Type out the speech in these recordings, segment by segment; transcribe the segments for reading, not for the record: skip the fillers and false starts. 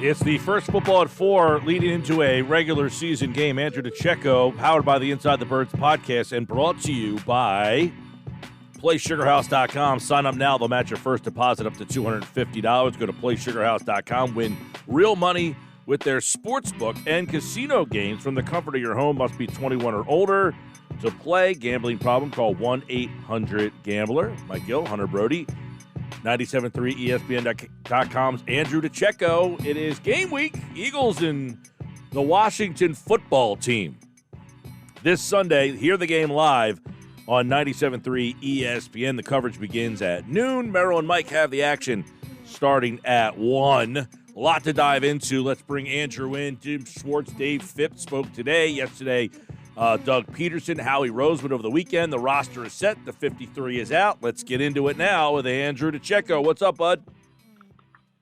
It's the first football at 4 leading into a regular season game. Andrew DiCecco, powered by the Inside the Birds podcast and brought to you by PlaySugarHouse.com. Sign up now. They'll match your first deposit up to $250. Go to PlaySugarHouse.com. Win real money with their sportsbook and casino games from the comfort of your home. Must be 21 or older to play. Gambling problem? Call 1-800-GAMBLER. Mike Gill, Hunter Brody. 97.3 ESPN.com's Andrew DiCecco. It is game week. Eagles and the Washington football team. This Sunday, hear the game live on 97.3 ESPN. The coverage begins at noon. Merrill and Mike have the action starting at 1. A lot to dive into. Let's bring Andrew in. Jim Schwartz, Dave Phipps spoke today. Yesterday, Doug Peterson, Howie Roseman over the weekend. The roster is set. The 53 is out. Let's get into it now with Andrew DiCecco. What's up, bud?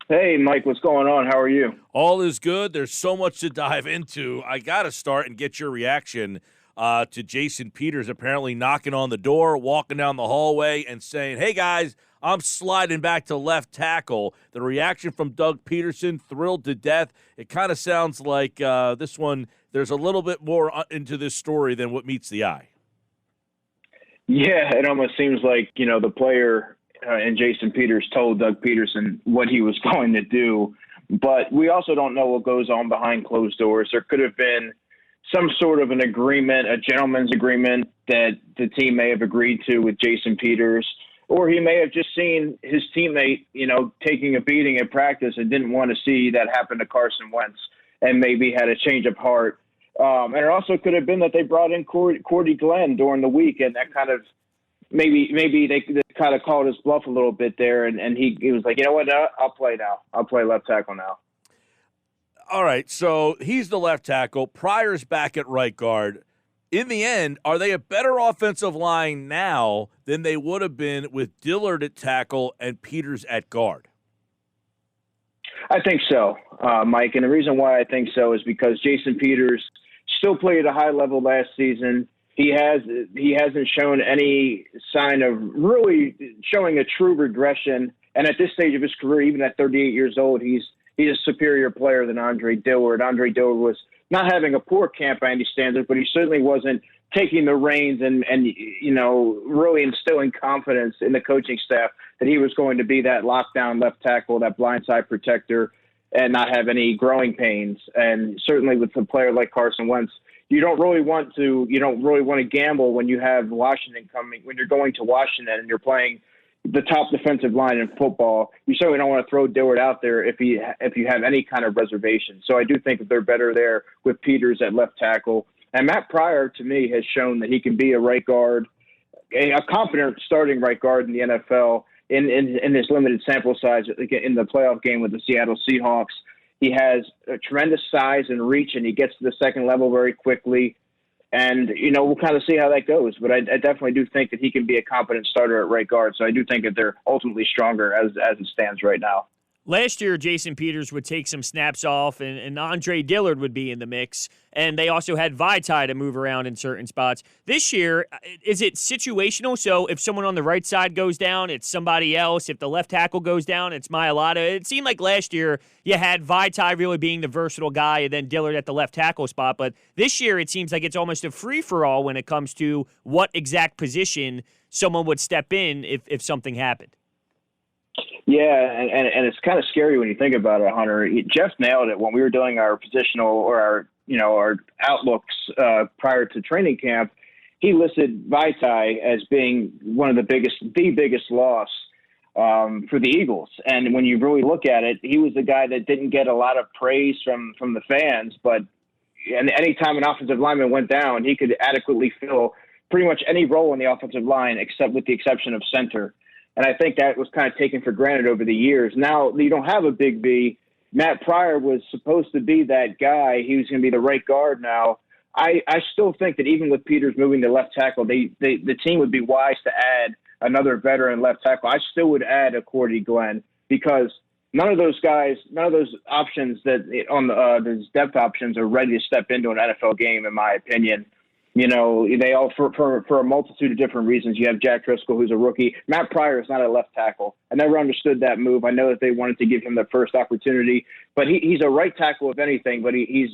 Hey, Mike. What's going on? How are you? All is good. There's so much to dive into. I got to start and get your reaction to Jason Peters apparently knocking on the door, walking down the hallway, and saying, hey, guys, I'm sliding back to left tackle. The reaction from Doug Peterson, thrilled to death. It kind of sounds like this one, there's a little bit more into this story than what meets the eye. Yeah, it almost seems like, the player and Jason Peters told Doug Peterson what he was going to do. But we also don't know what goes on behind closed doors. There could have been some sort of an agreement, a gentleman's agreement that the team may have agreed to with Jason Peters. Or he may have just seen his teammate, taking a beating at practice and didn't want to see that happen to Carson Wentz and maybe had a change of heart. And it also could have been that they brought in Cordy Glenn during the week, and that kind of maybe they kind of called his bluff a little bit there, and he was like, you know what, I'll play now. I'll play left tackle now. All right, so he's the left tackle. Pryor's back at right guard. In the end, are they a better offensive line now than they would have been with Dillard at tackle and Peters at guard? I think so, Mike. And the reason why I think so is because Jason Peters still played at a high level last season. He hasn't shown any sign of really showing a true regression. And at this stage of his career, even at 38 years old, he's a superior player than Andre Dillard. Andre Dillard was not having a poor camp by any standards, but he certainly wasn't taking the reins and really instilling confidence in the coaching staff that he was going to be that lockdown left tackle, that blindside protector, and not have any growing pains. And certainly with a player like Carson Wentz, you don't really want to gamble when you have Washington coming, when you're going to Washington and you're playing the top defensive line in football. You certainly don't want to throw Dillard out there if you have any kind of reservation. So I do think that they're better there with Peters at left tackle. And Matt Pryor, to me, has shown that he can be a right guard, a competent starting right guard in the NFL in this limited sample size in the playoff game with the Seattle Seahawks. He has a tremendous size and reach, and he gets to the second level very quickly. And, we'll kind of see how that goes. But I definitely do think that he can be a competent starter at right guard. So I do think that they're ultimately stronger as it stands right now. Last year, Jason Peters would take some snaps off, and Andre Dillard would be in the mix. And they also had Vaitai to move around in certain spots. This year, is it situational? So if someone on the right side goes down, it's somebody else. If the left tackle goes down, it's Mailata. It seemed like last year you had Vaitai really being the versatile guy and then Dillard at the left tackle spot. But this year it seems like it's almost a free-for-all when it comes to what exact position someone would step in if something happened. Yeah, and it's kind of scary when you think about it, Hunter. Jeff nailed it when we were doing our positional or our outlooks prior to training camp. He listed Vaitai as being the biggest loss for the Eagles. And when you really look at it, he was the guy that didn't get a lot of praise from the fans. But anytime an offensive lineman went down, he could adequately fill pretty much any role in the offensive line, except with the exception of center. And I think that was kind of taken for granted over the years. Now you don't have a big V. Matt Pryor was supposed to be that guy. He was going to be the right guard now. I still think that even with Peters moving to left tackle, the team would be wise to add another veteran left tackle. I still would add a Cordy Glenn because none of those options that on those depth options are ready to step into an NFL game, in my opinion. They all for a multitude of different reasons. You have Jack Driscoll, who's a rookie. Matt Pryor is not a left tackle. I never understood that move. I know that they wanted to give him the first opportunity, but he's a right tackle if anything. But he's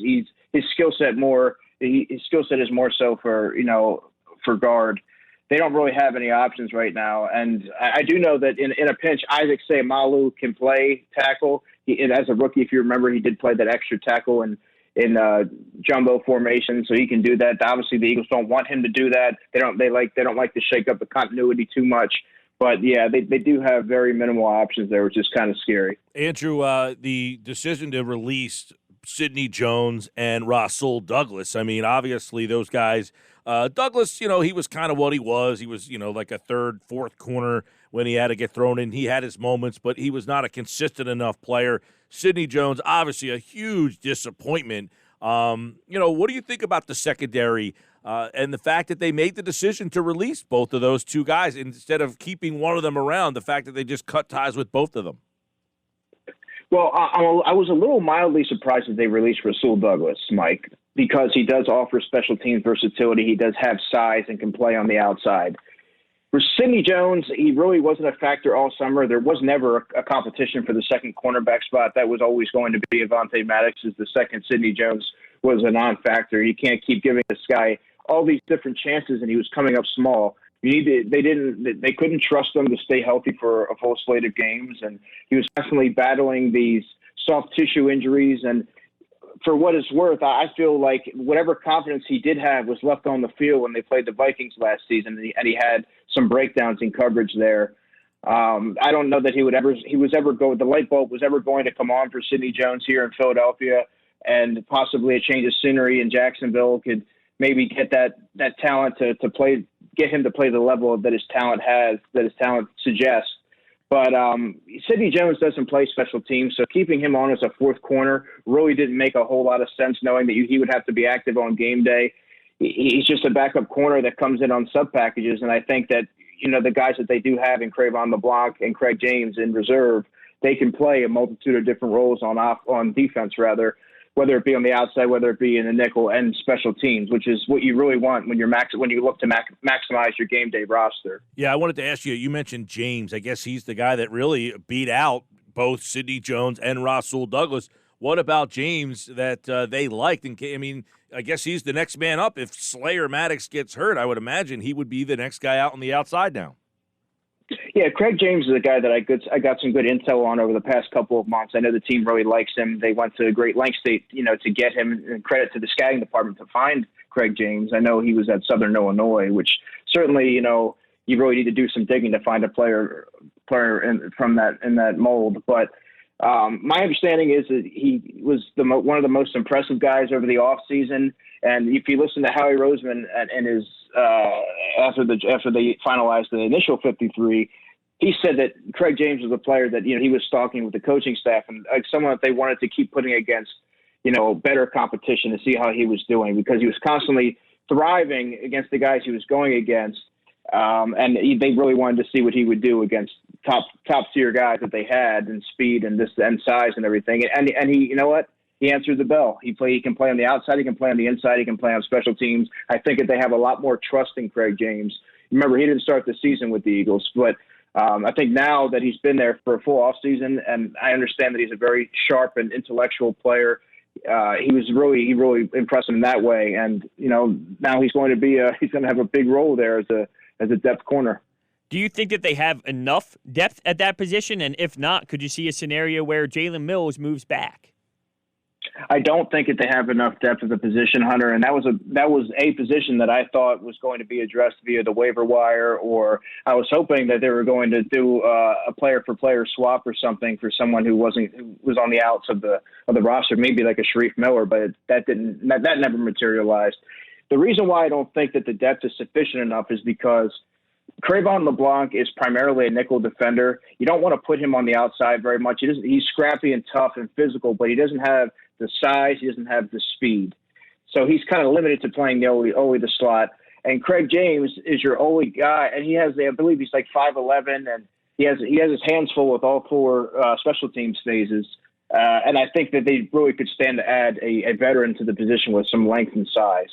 his skill set is more so for guard. They don't really have any options right now, and I do know that in a pinch, Isaac Seumalo can play tackle. As a rookie, if you remember, he did play that extra tackle in jumbo formation, so he can do that. Obviously, the Eagles don't want him to do that. They don't like to shake up the continuity too much. But yeah, they do have very minimal options there, which is kind of scary. Andrew, the decision to release Sidney Jones and Rasul Douglas. I mean, obviously those guys. Douglas, he was kind of what he was. He was, like a third, fourth corner when he had to get thrown in. He had his moments, but he was not a consistent enough player. Sidney Jones, obviously a huge disappointment. What do you think about the secondary and the fact that they made the decision to release both of those two guys instead of keeping one of them around, the fact that they just cut ties with both of them? Well, I was a little mildly surprised that they released Rasul Douglas, Mike, because he does offer special teams versatility. He does have size and can play on the outside. For Sidney Jones, he really wasn't a factor all summer. There was never a competition for the second cornerback spot. That was always going to be Avonte Maddox as the second. Sidney Jones was a non-factor. You can't keep giving this guy all these different chances, and he was coming up small. They couldn't trust him to stay healthy for a full slate of games, and he was constantly battling these soft tissue injuries. And for what it's worth, I feel like whatever confidence he did have was left on the field when they played the Vikings last season, and he had some breakdowns in coverage there. I don't know that the light bulb was ever going to come on for Sidney Jones here in Philadelphia, and possibly a change of scenery in Jacksonville could maybe get that talent to play, get him to play the level that his talent suggests. But Sidney Jones doesn't play special teams, so keeping him on as a fourth corner really didn't make a whole lot of sense, knowing that he would have to be active on game day. He's just a backup corner that comes in on sub packages, and I think that the guys that they do have in Kravon LeBlanc and Craig James in reserve, they can play a multitude of different roles on defense, whether it be on the outside, whether it be in the nickel and special teams, which is what you really want when you look to maximize your game day roster. Yeah, I wanted to ask you. You mentioned James. I guess he's the guy that really beat out both Sidney Jones and Rasul Douglas. What about James that they liked? I guess he's the next man up. If Slayer Maddox gets hurt, I would imagine he would be the next guy out on the outside now. Yeah, Craig James is a guy that I got some good intel on over the past couple of months. I know the team really likes him. They went to great lengths to get him, and credit to the scouting department to find Craig James. I know he was at Southern Illinois, which certainly, you really need to do some digging to find a player in that mold. But my understanding is that he was one of the most impressive guys over the offseason. And if you listen to Howie Roseman and his after they finalized the initial 53, he said that Craig James was a player that he was stalking with the coaching staff and like someone that they wanted to keep putting against better competition to see how he was doing, because he was constantly thriving against the guys he was going against, and they really wanted to see what he would do against top tier guys that they had in speed and size and everything. And he he answered the bell. He can play on the outside. He can play on the inside. He can play on special teams. I think that they have a lot more trust in Craig James. Remember, he didn't start the season with the Eagles, but I think now that he's been there for a full offseason, and I understand that he's a very sharp and intellectual player, he really impressed him in that way. And now he's going to have a big role there as a depth corner. Do you think that they have enough depth at that position? And if not, could you see a scenario where Jalen Mills moves back? I don't think that they have enough depth at the position, Hunter, and that was a position that I thought was going to be addressed via the waiver wire, or I was hoping that they were going to do a player-for-player swap or something for someone who was on the outs of the roster, maybe like a Sharif Miller, but that never materialized. The reason why I don't think that the depth is sufficient enough is because Kravon LeBlanc is primarily a nickel defender. You don't want to put him on the outside very much. He's scrappy and tough and physical, but he doesn't have the size. He doesn't have the speed. So he's kind of limited to playing only the slot. And Craig James is your only guy, and I believe he's like 5'11", and he has his hands full with all four special teams phases. And I think that they really could stand to add a veteran to the position with some length and size.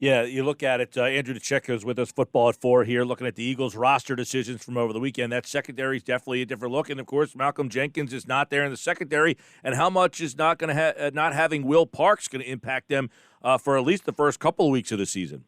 Yeah, you look at it. Andrew DiCecco is with us, Football at 4 here, looking at the Eagles' roster decisions from over the weekend. That secondary is definitely a different look, and of course, Malcolm Jenkins is not there in the secondary. And how much is not going to not having Will Parks going to impact them for at least the first couple of weeks of the season?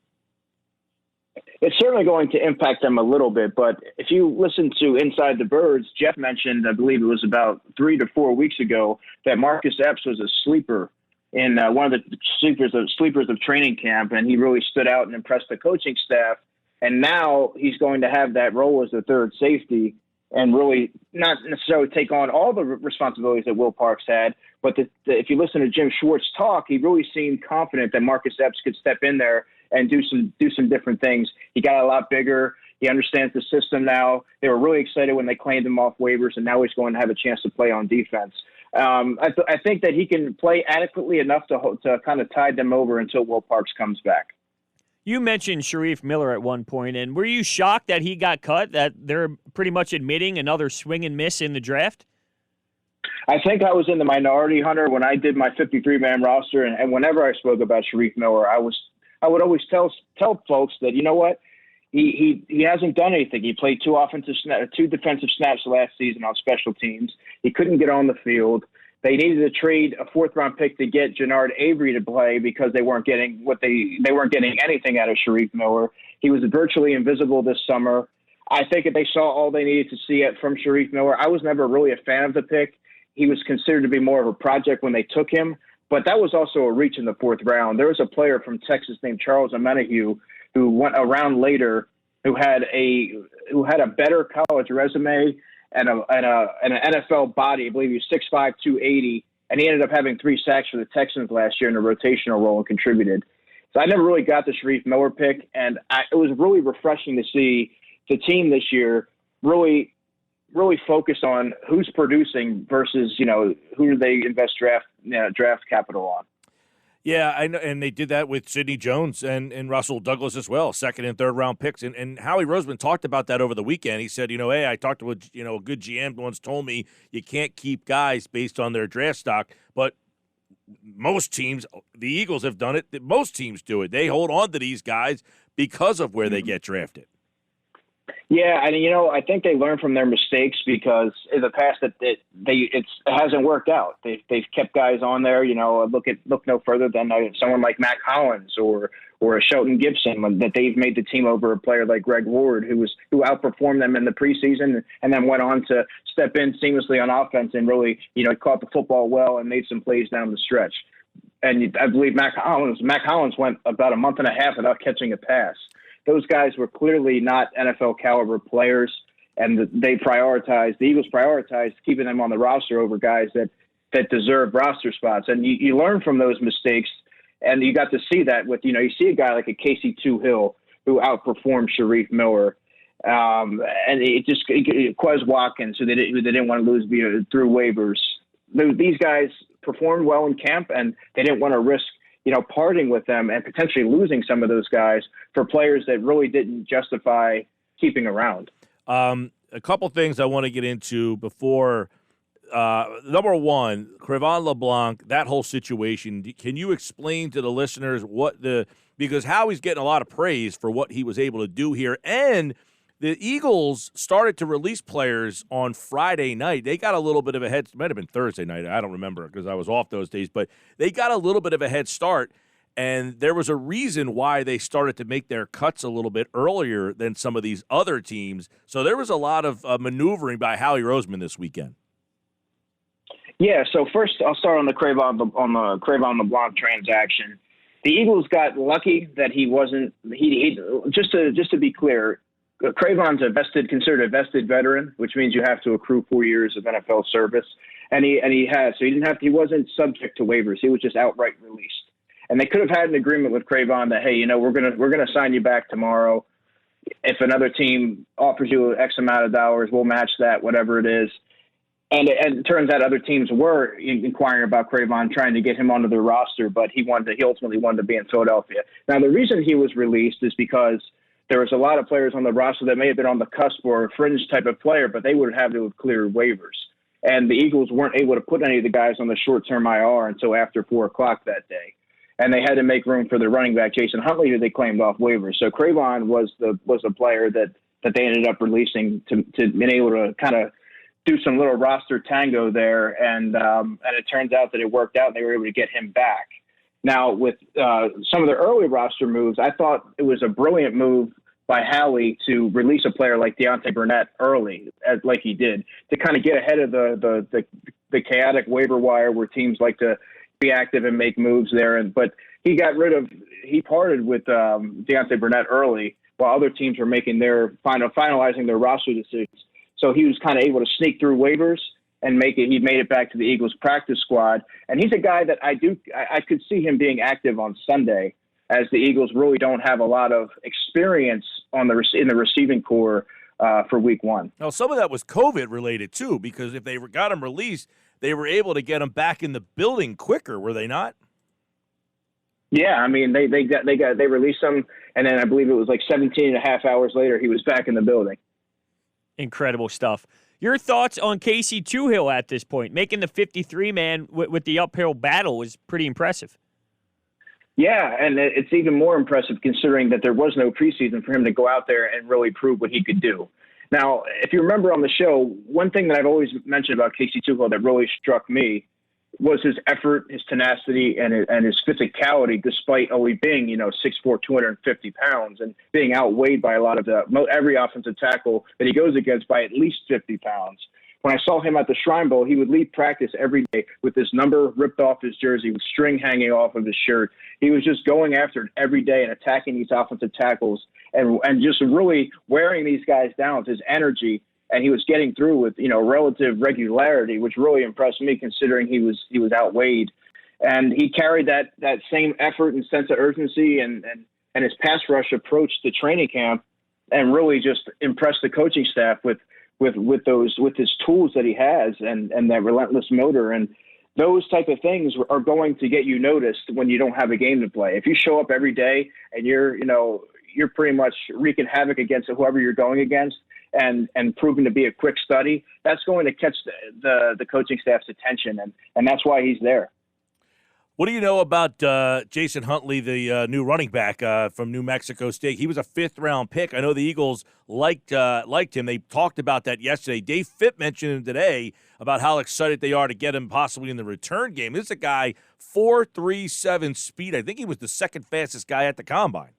It's certainly going to impact them a little bit, but if you listen to Inside the Birds, Jeff mentioned, I believe it was about 3 to 4 weeks ago, that Marcus Epps was a sleeper in one of the sleepers of training camp, and he really stood out and impressed the coaching staff. And now he's going to have that role as the third safety and really not necessarily take on all the responsibilities that Will Parks had. But if you listen to Jim Schwartz talk, he really seemed confident that Marcus Epps could step in there and do some different things. He got a lot bigger. He understands the system now. They were really excited when they claimed him off waivers, and now he's going to have a chance to play on defense. I think that he can play adequately enough to kind of tide them over until Will Parks comes back. You mentioned Sharif Miller at one point, and were you shocked that he got cut, that they're pretty much admitting another swing and miss in the draft? I think I was in the minority, Hunter, when I did my 53-man roster, and whenever I spoke about Sharif Miller, I would always tell folks that, you know what, he hasn't done anything. He played two defensive snaps last season on special teams. He couldn't get on the field. They needed to trade a fourth-round pick to get Jannard Avery to play because they weren't getting anything out of Sharif Miller. He was virtually invisible this summer. I think if they saw all they needed to see it from Sharif Miller, I was never really a fan of the pick. He was considered to be more of a project when they took him, but that was also a reach in the fourth round. There was a player from Texas named Charles Omenihu who went around later, who had a better college resume and an NFL body. I believe he was 6'5", 280, and he ended up having 3 sacks for the Texans last year in a rotational role and contributed. So I never really got the Sharif Miller pick, and it was really refreshing to see the team this year really focus on who's producing versus, who do they invest draft capital on. Yeah, I know, and they did that with Sidney Jones and Russell Douglas as well, second and third round picks. And Howie Roseman talked about that over the weekend. He said, hey, I talked to a good GM once told me you can't keep guys based on their draft stock, but most teams, the Eagles have done it. Most teams do it. They hold on to these guys because of where they get drafted. Yeah, and I think they learn from their mistakes because in the past it hasn't worked out. They've kept guys on there. Look no further than someone like Mac Hollins or a Shelton Gibson, that they've made the team over a player like Greg Ward who outperformed them in the preseason and then went on to step in seamlessly on offense and really caught the football well and made some plays down the stretch. And I believe Mac Hollins went about a month and a half without catching a pass. Those guys were clearly not NFL caliber players, and the Eagles prioritized keeping them on the roster over guys that deserve roster spots. And you learn from those mistakes, and you got to see that with, you see a guy like a Casey Twohill who outperformed Sharif Miller. And Quez Watkins, who they didn't want to lose through waivers. These guys performed well in camp, and they didn't want to risk parting with them and potentially losing some of those guys for players that really didn't justify keeping around. A couple things I want to get into before. Number one, Kravon Leblanc, that whole situation. Can you explain to the listeners because Howie's getting a lot of praise for what he was able to do here, and the Eagles started to release players on Friday night. They got a little bit of a head. It might have been Thursday night. I don't remember because I was off those days. But they got a little bit of a head start, and there was a reason why they started to make their cuts a little bit earlier than some of these other teams. So there was a lot of maneuvering by Howie Roseman this weekend. Yeah. So first, I'll start on the Kravon LeBlanc transaction. The Eagles got lucky that he wasn't. Just to be clear. Kravon's considered a vested veteran, which means you have to accrue 4 years of NFL service, and he has. So he wasn't subject to waivers. He was just outright released. And they could have had an agreement with Kravon that, hey, we're gonna sign you back tomorrow. If another team offers you X amount of dollars, we'll match that, whatever it is. And it turns out other teams were inquiring about Kravon, trying to get him onto their roster, but he ultimately wanted to be in Philadelphia. Now, the reason he was released is because there was a lot of players on the roster that may have been on the cusp or a fringe type of player, but they would have to have cleared waivers. And the Eagles weren't able to put any of the guys on the short-term IR until after 4 o'clock that day. and they had to make room for their running back, Jason Huntley, who they claimed off waivers. So Kravon was the player that they ended up releasing to be able to kind of do some little roster tango there, and it turns out that it worked out, and they were able to get him back. Now, with some of the early roster moves, I thought it was a brilliant move by Howie to release a player like Deontay Burnett early, like he did, to kind of get ahead of the chaotic waiver wire where teams like to be active and make moves there. But he parted with Deontay Burnett early while other teams were making finalizing their roster decisions. So he was kind of able to sneak through waivers and he made it back to the Eagles practice squad. And he's a guy that I could see him being active on Sunday, as the Eagles really don't have a lot of experience in the receiving core for Week 1. Now, some of that was COVID related too, because if they got him released, they were able to get him back in the building quicker, were they not? Yeah, I mean they released him, and then I believe it was like 17 and a half hours later he was back in the building. Incredible stuff. Your thoughts on Casey Twohill at this point? Making the 53-man with the uphill battle was pretty impressive. Yeah, and it's even more impressive considering that there was no preseason for him to go out there and really prove what he could do. Now, if you remember on the show, one thing that I've always mentioned about Casey Twohill that really struck me was his effort, his tenacity, and his physicality, despite only being, 6'4", 250 pounds, and being outweighed by a lot of every offensive tackle that he goes against by at least 50 pounds. When I saw him at the Shrine Bowl, he would leave practice every day with his number ripped off his jersey, with string hanging off of his shirt. He was just going after it every day and attacking these offensive tackles and just really wearing these guys down with his energy. And he was getting through with, relative regularity, which really impressed me considering he was outweighed. And he carried that same effort and sense of urgency and his pass rush approach to training camp, and really just impressed the coaching staff with his tools that he has and that relentless motor. And those type of things are going to get you noticed when you don't have a game to play. If you show up every day and you're pretty much wreaking havoc against whoever you're going against and proving to be a quick study, that's going to catch the coaching staff's attention. And that's why he's there. What do you know about Jason Huntley, the new running back from New Mexico State? He was a 5th-round pick. I know the Eagles liked him. They talked about that yesterday. Dave Fitt mentioned him today about how excited they are to get him possibly in the return game. This is a guy, 4.37 speed. I think he was the second fastest guy at the Combine.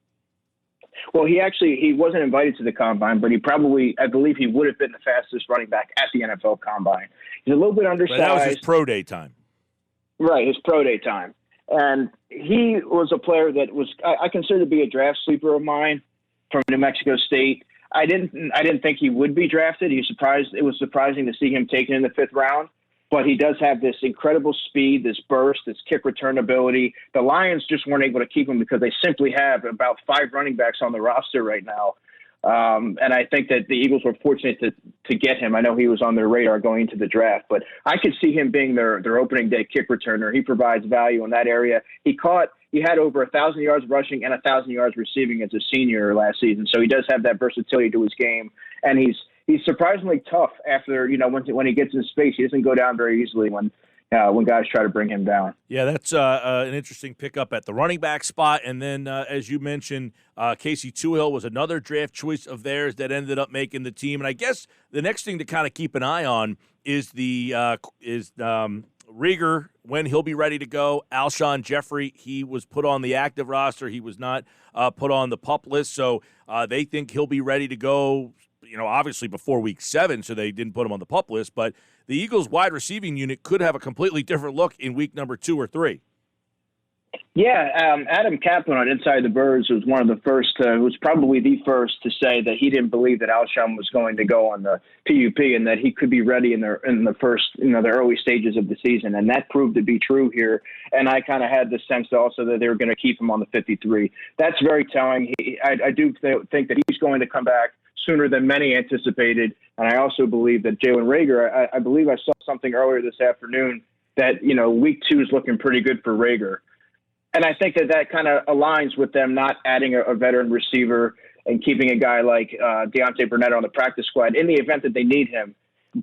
Well, he wasn't invited to the Combine, but I believe he would have been the fastest running back at the NFL Combine. He's a little bit undersized. But that was his pro day time. Right, his pro day time. And he was a player that I consider to be a draft sleeper of mine from New Mexico State. I didn't think he would be drafted. It was surprising to see him taken in the 5th round, but he does have this incredible speed, this burst, this kick return ability. The Lions just weren't able to keep him because they simply have about 5 running backs on the roster right now. And I think that the Eagles were fortunate to get him. I know he was on their radar going into the draft, but I could see him being their opening day kick returner. He provides value in that area. He had over 1,000 yards rushing and 1,000 yards receiving as a senior last season. So he does have that versatility to his game. And he's surprisingly tough after, when he gets in space. He doesn't go down very easily when guys try to bring him down. Yeah, that's an interesting pickup at the running back spot. And then, as you mentioned, Casey Twohill was another draft choice of theirs that ended up making the team. And I guess the next thing to kind of keep an eye on is Rieger, when he'll be ready to go. Alshon Jeffrey, he was put on the active roster. He was not put on the PUP list. So they think he'll be ready to go, obviously before Week 7, so they didn't put him on the PUP list. But the Eagles' wide receiving unit could have a completely different look in week number 2 or 3. Yeah, Adam Kaplan on Inside the Birds was one of the first, was probably the first to say that he didn't believe that Alshon was going to go on the PUP and that he could be ready in the first, the early stages of the season. And that proved to be true here. And I kind of had the sense also that they were going to keep him on the 53. That's very telling. I do think that he's going to come back sooner than many anticipated. And I also believe that Jalen Reagor, I believe I saw something earlier this afternoon that, week 2 is looking pretty good for Reagor. And I think that kind of aligns with them not adding a veteran receiver and keeping a guy like Deontay Burnett on the practice squad in the event that they need him.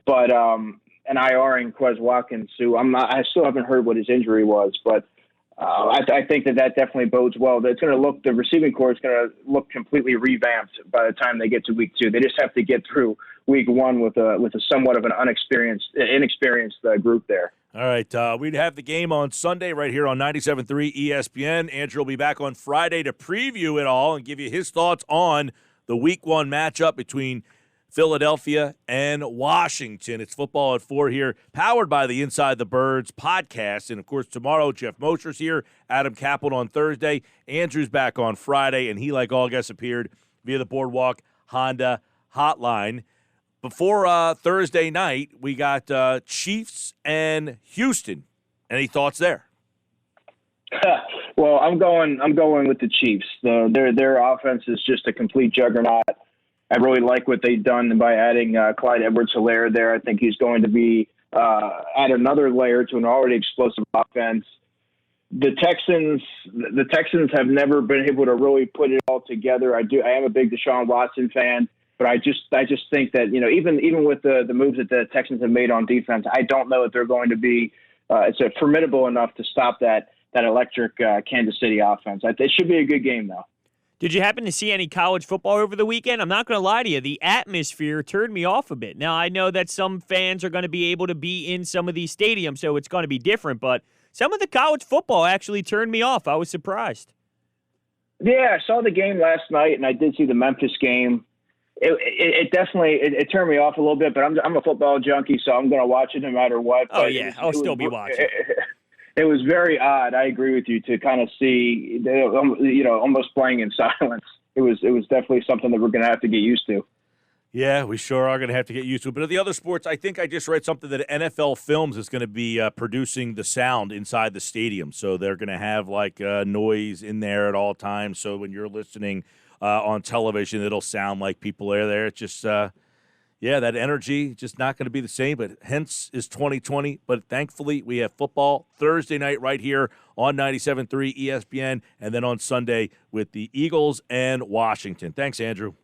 But an IR in Quez Watkins, who I still haven't heard what his injury was, but I think that definitely bodes well. It's going to look, the receiving core is going to look completely revamped by the time they get to week 2. They just have to get through week 1 with a somewhat of an inexperienced group there. All right, we'd have the game on Sunday right here on 97.3 ESPN. Andrew will be back on Friday to preview it all and give you his thoughts on the week 1 matchup between Philadelphia and Washington. It's Football at 4 here, powered by the Inside the Birds podcast. And, of course, tomorrow, Jeff Mosher's here, Adam Kaplan on Thursday. Andrew's back on Friday, and he, like all guests, appeared via the Boardwalk Honda hotline. Before Thursday night, we got Chiefs and Houston. Any thoughts there? Well, I'm going with the Chiefs. Their offense is just a complete juggernaut. I really like what they've done by adding Clyde Edwards-Helaire there. I think he's going to be add another layer to an already explosive offense. The Texans have never been able to really put it all together. I am a big Deshaun Watson fan. But I just think that, even with the moves that the Texans have made on defense, I don't know if they're going to be it's formidable enough to stop that electric Kansas City offense. It should be a good game, though. Did you happen to see any college football over the weekend? I'm not going to lie to you. The atmosphere turned me off a bit. Now, I know that some fans are going to be able to be in some of these stadiums, so it's going to be different. But some of the college football actually turned me off. I was surprised. Yeah, I saw the game last night, and I did see the Memphis game. It definitely turned me off a little bit, but I'm a football junkie, so I'm going to watch it no matter what. Oh, yeah, I'll still be watching. It was very odd. I agree with you to kind of see, almost playing in silence. It was definitely something that we're going to have to get used to. Yeah, we sure are going to have to get used to it. But of the other sports, I think I just read something that NFL Films is going to be producing the sound inside the stadium. So they're going to have noise in there at all times. So when you're listening on television, it'll sound like people are there. It's just, that energy just not going to be the same. But hence is 2020. But thankfully, we have football Thursday night right here on 97.3 ESPN, and then on Sunday with the Eagles and Washington. Thanks, Andrew.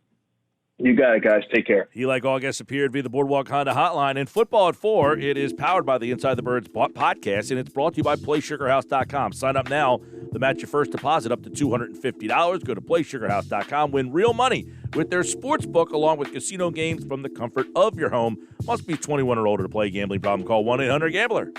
You got it, guys. Take care. He, like all guests, appeared via the Boardwalk Honda hotline. And Football at 4, it is powered by the Inside the Birds podcast, and it's brought to you by PlaySugarHouse.com. Sign up now to match your first deposit up to $250. Go to PlaySugarHouse.com. Win real money with their sports book, along with casino games from the comfort of your home. Must be 21 or older to play. Gambling problem? Call 1-800-GAMBLER.